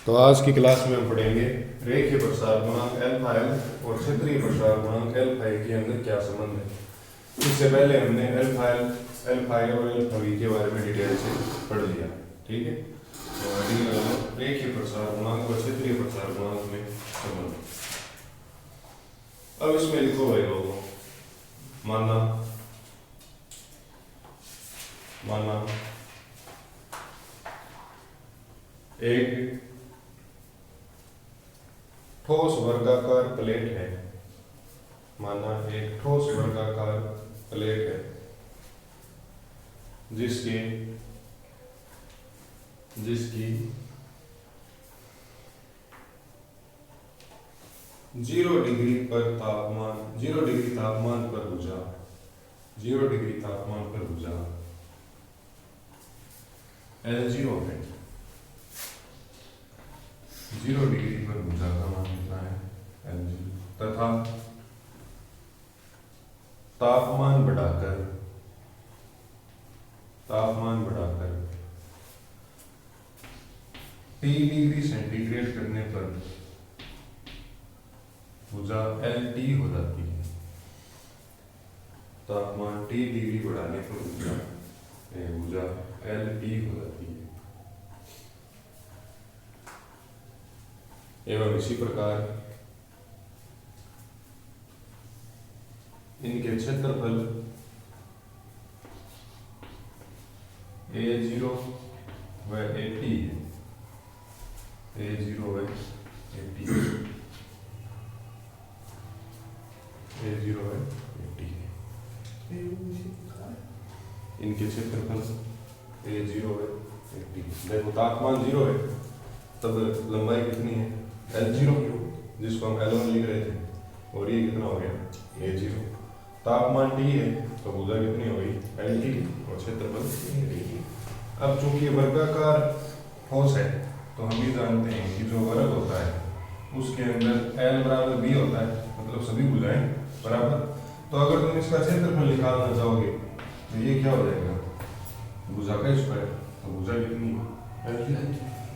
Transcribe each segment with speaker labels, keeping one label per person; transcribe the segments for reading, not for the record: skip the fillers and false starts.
Speaker 1: तो आज की क्लास में हम पढ़ेंगे रेखीय प्रसार गुणांक अल्फा एल और क्षेत्रीय प्रसार गुणांक अल्फा ए के अंदर क्या संबंध है। इससे पहले हमने अल्फा ए और अल्फा बी के बारे में डिटेल से पढ़ लिया, ठीक है। तो रेखीय प्रसार गुणांक और क्षेत्रीय प्रसार गुणांक में संबंध। अब इसमें लिखो भाई लोगों, माना एक ठोस वर्गाकार प्लेट है, माना एक ठोस वर्गाकार प्लेट है जिसकी 0 डिग्री तापमान पर भुजा 0 डिग्री तापमान पर भुजा L0 है। 0 डिग्री पर भुजा का मान कितना है L0, तथा तापमान बढ़ाकर T डिग्री सेंटीग्रेड करने पर भुजा LT हो जाती है। तापमान T डिग्री बढ़ाने पर भुजा LT हो जाती है। एवं इसी प्रकार इनके क्षेत्रफल A0 व AT है। A0 व AT है। इनके क्षेत्रफल A0 व AT। देखो तापमान 0 है तब लंबाई कितनी है L0, जिसको हम L1 लिख रहे थे, और ये कितना हो गया A0। तापमान T है तो भुजा कितनी हो गई LT और क्षेत्रफल AT। अब चूंकि वर्गाकार ठोस है तो हम भी जानते हैं कि जो वर्ग होता है उसके अंदर L बराबर B होता है, मतलब सभी भुजाएं बराबर। तो अगर तुम इसका क्षेत्रफल निकालना चाहोगे तो ये क्या हो जाएगा भुजा का स्क्वायर, तो भुजा कितनी LT।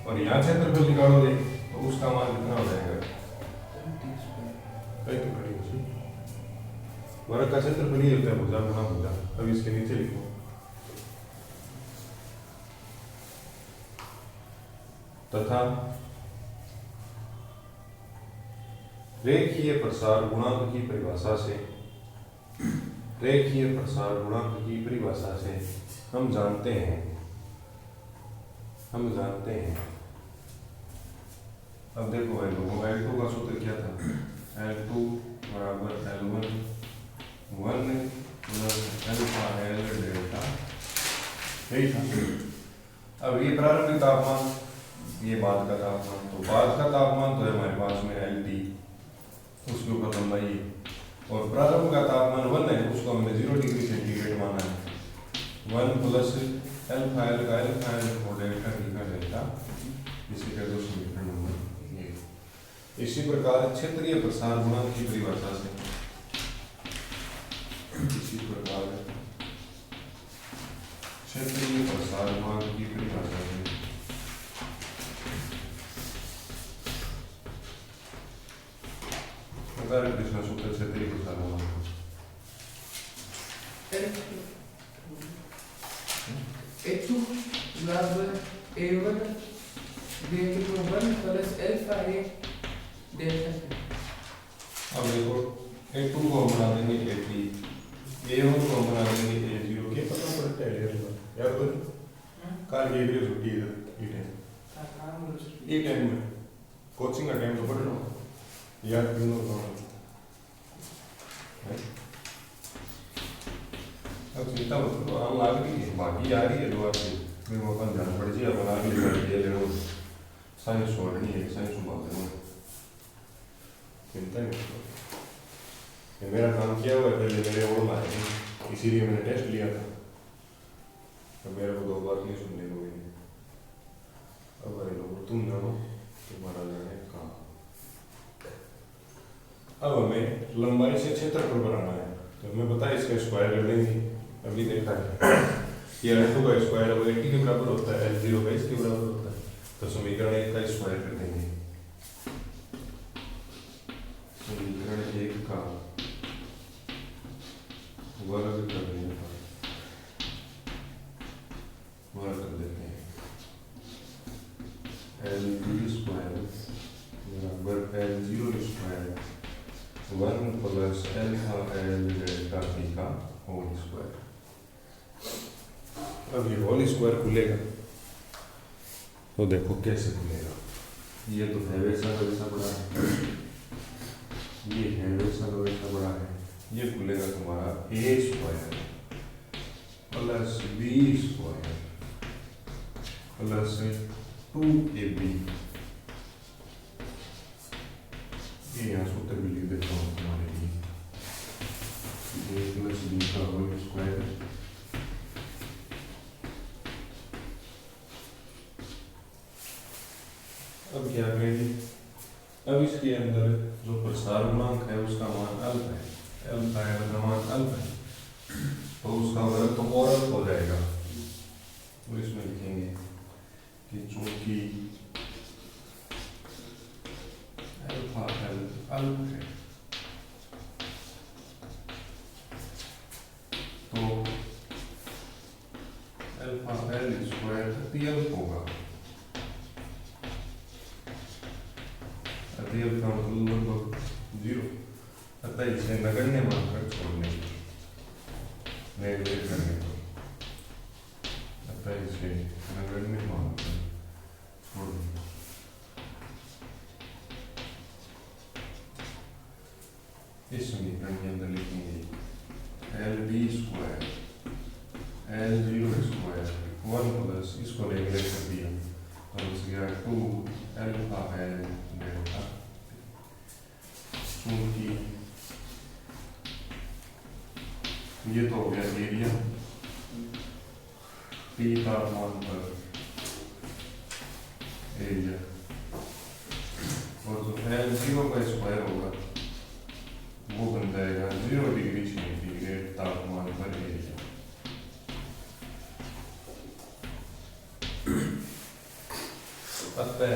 Speaker 1: और यहाँ क्षेत्रफल निकालोगे तो उसका मान कितना हो जाएगा वर्ग का क्षेत्रफल ही होता है भुजा गुना भुजा। अब इसके नीचे लिखो तथा रेखीय प्रसार गुणांक की परिभाषा से हम जानते हैं अब देखो भाई लोगों, L2 का सूत्र क्या था, L2 बराबर L1 1 अल्फा L डेल्टा, यही था। अब ये प्रारंभिक तापमान, ये बाद का तापमान, तो बाद का तापमान तो है हमारे पास में LT, उसके ऊपर लंबाई, और प्रारंभ का तापमान 1 है, उसको हमने 0 डिग्री सेंटीग्रेड माना है। 1 प्लस अल्फा L का अल्फा L और डेल्टा T का डेल्टा, इसी का जो समीकरण नंबर ये। इसी प्रकार क्षेत्रीय प्रसार गुणांक की परिभाषा से कृष्ण सूत्र क्षेत्रीय प्रसार गुणांक
Speaker 2: A2 बराबर A1 देखो 1 प्लस अल्फा A डेल्टा।
Speaker 1: अब देखो A2 को हम बना देंगे AT, A1 को हम बना देंगे A0। क्या पता पड़ता है यार तो काल ये भी छुट्टी है ये टाइम में कोचिंग का टाइम तो पढ़ रहा हूँ यार तीनों को। अब चिंता मत करो, हम आ गई है, बाकी आ रही है दो आपसे मेरे को अपन ध्यान पड़ जाए, अपन आगे ले ले रहा साइंस छोड़नी है, साइंस में बात करूँगा, चिंता नहीं करो। ये मेरा काम किया हुआ है, पहले मेरे ओर मारे इसीलिए मैंने टेस्ट लिया था। अब मेरे को 2 बार नहीं सुनने को मिली। अब अरे लोग तुम जानो तुम्हारा जाने कहाँ। अब हमें लंबाई से क्षेत्रफल बनाना है, तो हमें पता है इसका स्क्वायर कर देंगे। अभी देखा है ये L2 का स्क्वायर अब 80 के बराबर होता है, L0 का इसके बराबर होता है, तो समीकरण समीकरण 1 का स्क्वायर कर देंगे। समीकरण 1 का वर्ग करने पर वर्ग कर देते हैं। L2 स्क्वायर बराबर L0 square 1 plus alpha L delta T का होल स्क्वायर। अब ये होल स्क्वायर खुलेगा तो देखो कैसे खुलेगा। ये तो है वैसा का वैसा बड़ा है, ये है वैसा का वैसा बड़ा है। ये खुलेगा तुम्हारा a square plus b square plus 2ab। ये यहाँ सूत्र भी लिख देता हूँ तुम्हारे लिए, a प्लस b का होल स्क्वायर अब क्या करेंगे। अब इसके अंदर जो प्रसार गुणांक है उसका मान अल्फा है, अल्फा है का मान अल्फा है, तो उसका वर्ग तो और अल्फ हो जाएगा। तो इसमें लिखेंगे कि चूंकि अल्फा एल अल्फ है तो अल्फा एल स्क्वायर अल्फ होगा। अतएव का मतलब लगभग 0, अतः इसे नगण्य मानकर छोड़ने नेगलेक्ट करने को, अतः इसे नगण्य मानकर छोड़ने। इस समीकरण के अंदर लिखेंगे LB square L0 square 1 plus इसको नेगलेक्ट कर दिया तो बच गया 2 अल्फा L डेल्टा। क्योंकि ये तो हो गया एरिया T तापमान पर एरिया, और जो L0 का स्क्वायर होगा वो बन जाएगा 0 डिग्री सेंटीग्रेड तापमान पर एरिया। अतः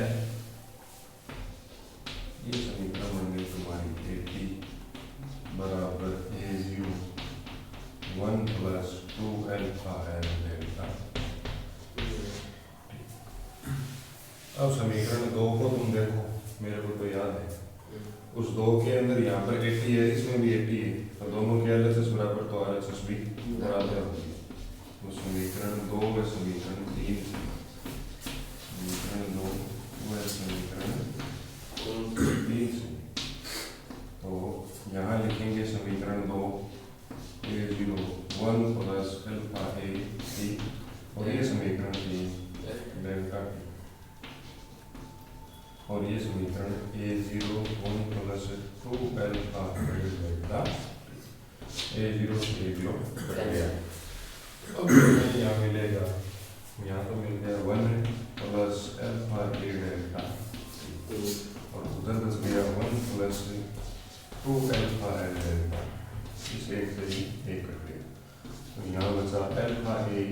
Speaker 1: ये समीकरण बन गई तुम्हारी AT बराबर A0 1 plus 2 alpha L delta. अब समीकरण 2 को तुम देखो, मेरे को तो याद है उस 2 के अंदर यहाँ पर 80 है, इसमें भी 80 है, तो दोनों के LHS बराबर तो RHS भी बराबर होगी। तो समीकरण 2 व समीकरण 3, समीकरण 2 व समीकरण 3 से तो यहाँ लिखेंगे समीकरण 2 A0 1 plus alpha A T और ये समीकरण 3 डेल्टा T और ये समीकरण A0 1 plus 2 alpha delta A0 से A0 कट गया। अब यहाँ मिलेगा, यहाँ तो मिल गया 1 प्लस अल्फा A डेल्टा और उधर बच गया 1 प्लस 2 अल्फा L डेल्टा। इस एक से ही एक कट गया तो यहाँ बचा अल्फा A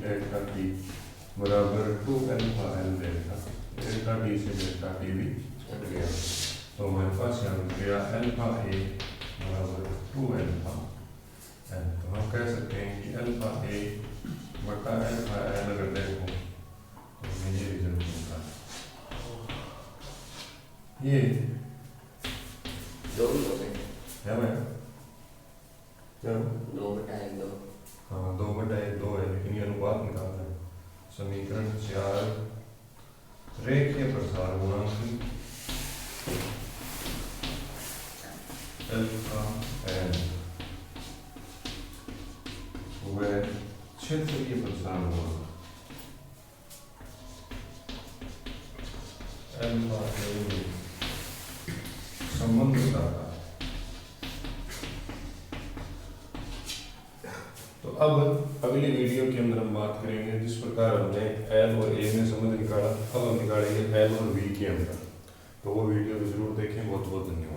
Speaker 1: डेल्टा T बराबर 2 alpha L delta, delta T से डेल्टा T भी कट गया तो हमारे पास यहाँ बच गया अल्फा A बराबर 2 अल्फा L। तो हम कह सकते हैं कि अल्फा A बटा अल्फा L अगर देखो तो हमें ये रिजल्ट मिलता है। ये क्या मैं क्या
Speaker 3: 2/1
Speaker 1: हाँ 2/1 है, लेकिन ये अनुपात निकालना है। समीकरण 4 रेखीय प्रसार गुणांक अल्फा L व क्षेत्रीय प्रसार गुणांक अल्फा L में संबंध बताता है। तो अब अगली वीडियो के अंदर हम बात करेंगे जिस प्रकार हमने L और A में संबंध निकाला, अब हम निकालेंगे L और V के अंदर। तो वो वीडियो जरूर देखें। बहुत बहुत धन्यवाद।